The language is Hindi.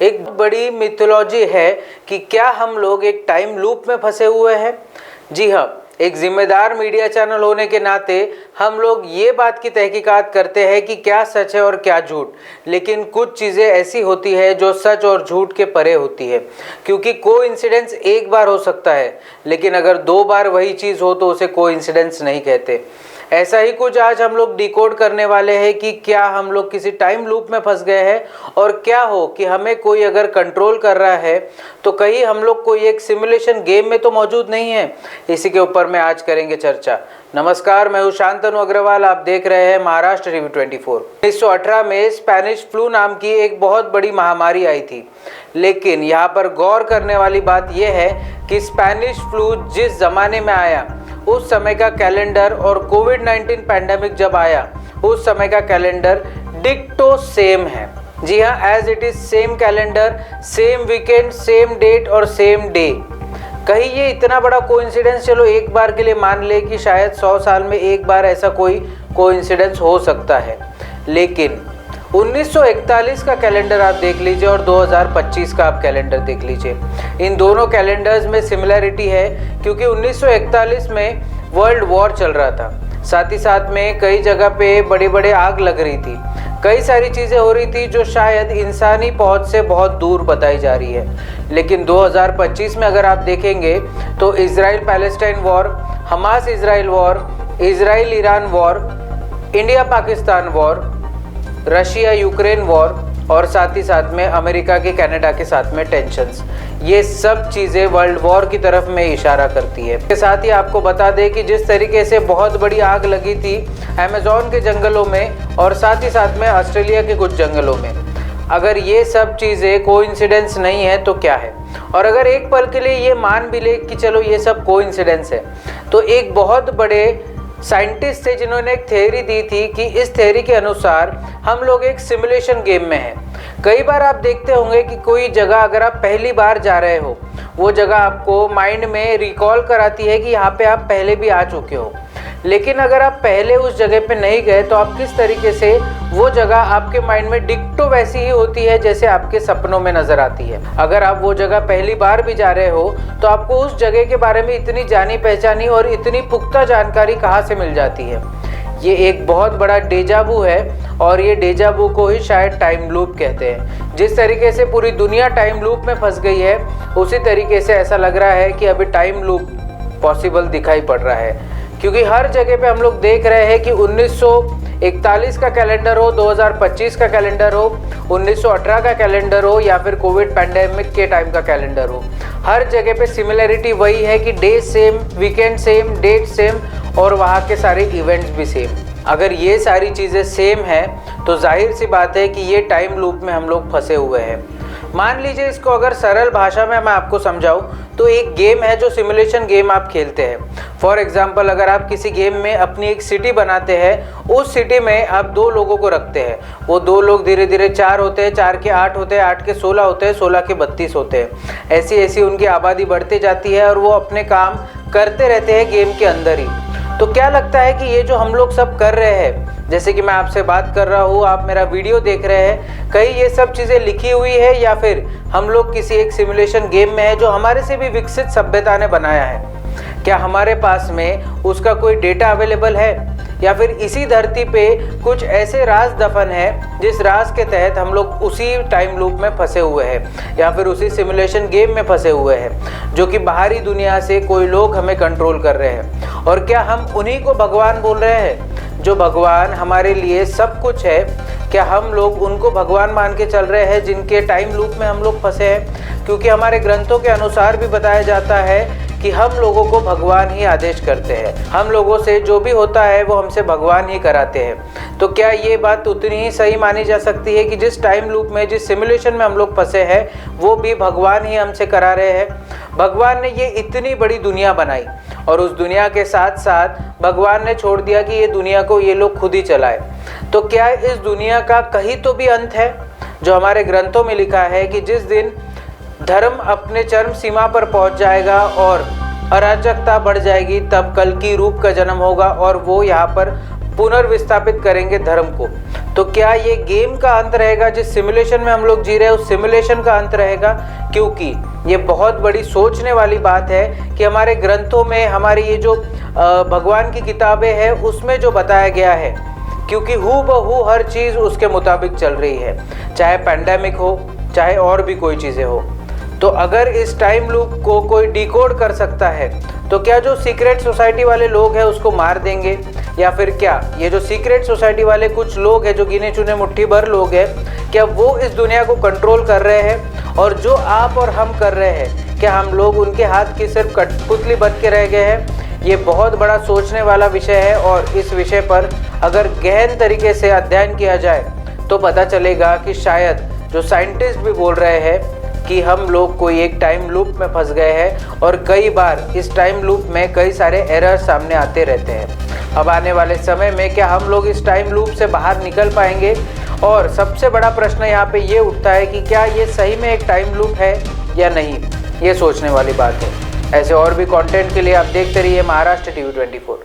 एक बड़ी मिथोलॉजी है कि क्या हम लोग एक टाइम लूप में फंसे हुए हैं। जी हाँ, एक जिम्मेदार मीडिया चैनल होने के नाते हम लोग ये बात की तहकीकात करते हैं कि क्या सच है और क्या झूठ, लेकिन कुछ चीज़ें ऐसी होती है जो सच और झूठ के परे होती है। क्योंकि कोइंसिडेंस एक बार हो सकता है, लेकिन अगर 2 बार वही चीज़ हो तो उसे कोइंसिडेंस नहीं कहते। ऐसा ही कुछ आज हम लोग डिकोड करने वाले हैं कि क्या हम लोग किसी टाइम लूप में फंस गए हैं, और क्या हो कि हमें कोई अगर कंट्रोल कर रहा है तो कहीं हम लोग कोई एक सिमुलेशन गेम में तो मौजूद नहीं है। इसी के ऊपर में आज करेंगे चर्चा। नमस्कार, मैं हूँ शांतनु अग्रवाल, आप देख रहे हैं महाराष्ट्र रिव्यू 24। 1918 में स्पेनिश फ्लू नाम की एक बहुत बड़ी महामारी आई थी, लेकिन यहाँ पर गौर करने वाली बात यह है कि स्पेनिश फ्लू जिस ज़माने में आया उस समय का कैलेंडर और कोविड-19 पैंडेमिक जब आया उस समय का कैलेंडर डिक्टो सेम है। जी हाँ, as it is same calendar, same weekend, same date और सेम डे। कहीं ये इतना बड़ा कोइंसिडेंस, चलो एक बार के लिए मान ले कि शायद 100 साल में एक बार ऐसा कोई कोइंसिडेंस हो सकता है, लेकिन 1941 का कैलेंडर आप देख लीजिए और 2025 का आप कैलेंडर देख लीजिए। इन दोनों कैलेंडर्स में सिमिलरिटी है, क्योंकि 1941 में वर्ल्ड वॉर चल रहा था, साथ ही साथ में कई जगह पे बड़े बड़े आग लग रही थी, कई सारी चीज़ें हो रही थी जो शायद इंसानी पहुंच से बहुत दूर बताई जा रही है। लेकिन 2025 में अगर आप देखेंगे तो Israel Palestine war, Hamas Israel war, Israel Iran war, India Pakistan war, Russia Ukraine war और साथ ही साथ में अमेरिका के कनाडा के साथ में टेंशन्स, ये सब चीज़ें वर्ल्ड वॉर की तरफ में इशारा करती है। इसके साथ ही आपको बता दें कि जिस तरीके से बहुत बड़ी आग लगी थी अमेज़न के जंगलों में और साथ ही साथ में ऑस्ट्रेलिया के कुछ जंगलों में, अगर ये सब चीज़ें कोइंसिडेंस नहीं है तो क्या है। और अगर एक पल के लिए ये मान भी ले कि चलो ये सब कोइंसिडेंस है, तो एक बहुत बड़े साइंटिस्ट थे जिन्होंने एक थ्योरी दी थी कि इस थ्योरी के अनुसार हम लोग एक सिमुलेशन गेम में हैं। कई बार आप देखते होंगे कि कोई जगह अगर आप पहली बार जा रहे हो, वो जगह आपको माइंड में रिकॉल कराती है कि यहाँ पे आप पहले भी आ चुके हो, लेकिन अगर आप पहले उस जगह पे नहीं गए तो आप किस तरीके से वो जगह आपके माइंड में डिक्टो वैसी ही होती है जैसे आपके सपनों में नजर आती है। अगर आप वो जगह पहली बार भी जा रहे हो तो आपको उस जगह के बारे में इतनी जानी पहचानी और इतनी पुख्ता जानकारी कहाँ से मिल जाती है। ये एक बहुत बड़ा डेजावू है, और ये डेजावू को ही शायद टाइम लूप कहते हैं। जिस तरीके से पूरी दुनिया टाइम लूप में फंस गई है, उसी तरीके से ऐसा लग रहा है कि अभी टाइम लूप पॉसिबल दिखाई पड़ रहा है, क्योंकि हर जगह पे हम लोग देख रहे हैं कि 1941 का कैलेंडर हो, 2025 का कैलेंडर हो, 1918 का कैलेंडर हो या फिर कोविड पैंडेमिक के टाइम का कैलेंडर हो, हर जगह पे सिमिलरिटी वही है कि day same, weekend same, date same और वहाँ के सारे इवेंट्स भी सेम। अगर ये सारी चीज़ें सेम हैं तो जाहिर सी बात है कि ये टाइम लूप में हम लोग फंसे हुए हैं। मान लीजिए, इसको अगर सरल भाषा में मैं आपको समझाऊं तो एक गेम है जो सिमुलेशन गेम आप खेलते हैं। फॉर एग्जांपल, अगर आप किसी गेम में अपनी एक सिटी बनाते हैं, उस सिटी में आप 2 लोगों को रखते हैं, वो 2 लोग धीरे धीरे 4 होते हैं, 4 के 8 होते हैं, 8 के 16 होते हैं, 16 के 32 होते हैं। ऐसी ऐसी उनकी आबादी बढ़ती जाती है और वो अपने काम करते रहते हैं गेम के अंदर ही। तो क्या लगता है कि ये जो हम लोग सब कर रहे हैं, जैसे कि मैं आपसे बात कर रहा हूँ, आप मेरा वीडियो देख रहे हैं, कहीं ये सब चीज़ें लिखी हुई है या फिर हम लोग किसी एक सिमुलेशन गेम में है जो हमारे से भी विकसित सभ्यता ने बनाया है? क्या हमारे पास में उसका कोई डेटा अवेलेबल है, या फिर इसी धरती पे कुछ ऐसे राज दफन है जिस राज के तहत हम लोग उसी टाइम लूप में फंसे हुए हैं या फिर उसी सिमुलेशन गेम में फंसे हुए हैं, जो कि बाहरी दुनिया से कोई लोग हमें कंट्रोल कर रहे हैं? और क्या हम उन्हीं को भगवान बोल रहे हैं, जो भगवान हमारे लिए सब कुछ है? क्या हम लोग उनको भगवान मान के चल रहे हैं जिनके टाइम लूप में हम लोग फंसे हैं? क्योंकि हमारे ग्रंथों के अनुसार भी बताया जाता है कि हम लोगों को भगवान ही आदेश करते हैं, हम लोगों से जो भी होता है वो हमसे भगवान ही कराते हैं। तो क्या ये बात उतनी ही सही मानी जा सकती है कि जिस टाइम लूप में, जिस सिमुलेशन में हम लोग फंसे हैं, वो भी भगवान ही हमसे करा रहे हैं? भगवान ने ये इतनी बड़ी दुनिया बनाई और उस दुनिया के साथ साथ भगवान ने छोड़ दिया कि ये दुनिया को ये लोग खुद ही चलाए। तो क्या इस दुनिया का कहीं तो भी अंत है? जो हमारे ग्रंथों में लिखा है कि जिस दिन धर्म अपने चरम सीमा पर पहुंच जाएगा और अराजकता बढ़ जाएगी, तब कल्कि रूप का जन्म होगा और वो यहाँ पर पुनर्विस्थापित करेंगे धर्म को। तो क्या ये गेम का अंत रहेगा, जिस सिमुलेशन में हम लोग जी रहे हैं उस सिमुलेशन का अंत रहेगा? क्योंकि ये बहुत बड़ी सोचने वाली बात है कि हमारे ग्रंथों में, हमारी ये जो भगवान की किताबें हैं उसमें जो बताया गया है, क्योंकि हूबहू हर चीज़ उसके मुताबिक चल रही है, चाहे पैंडेमिक हो, चाहे और भी कोई चीज़ें हो। तो अगर इस टाइम लूप को कोई डिकोड कर सकता है तो क्या जो सीक्रेट सोसाइटी वाले लोग हैं उसको मार देंगे, या फिर क्या ये जो सीक्रेट सोसाइटी वाले कुछ लोग हैं, जो गिने चुने मुट्ठी भर लोग हैं, क्या वो इस दुनिया को कंट्रोल कर रहे हैं? और जो आप और हम कर रहे हैं, क्या हम लोग उनके हाथ की सिर्फ कठपुतली बन के रह गए हैं? ये बहुत बड़ा सोचने वाला विषय है, और इस विषय पर अगर गहन तरीके से अध्ययन किया जाए तो पता चलेगा कि शायद जो साइंटिस्ट भी बोल रहे हैं कि हम लोग कोई एक टाइम लूप में फंस गए हैं, और कई बार इस टाइम लूप में कई सारे एरर सामने आते रहते हैं। अब आने वाले समय में क्या हम लोग इस टाइम लूप से बाहर निकल पाएंगे? और सबसे बड़ा प्रश्न यहाँ पे ये उठता है कि क्या ये सही में एक टाइम लूप है या नहीं? ये सोचने वाली बात है। ऐसे और भी कंटेंट के लिए आप देखते रहिए महाराष्ट्र टीवी 24।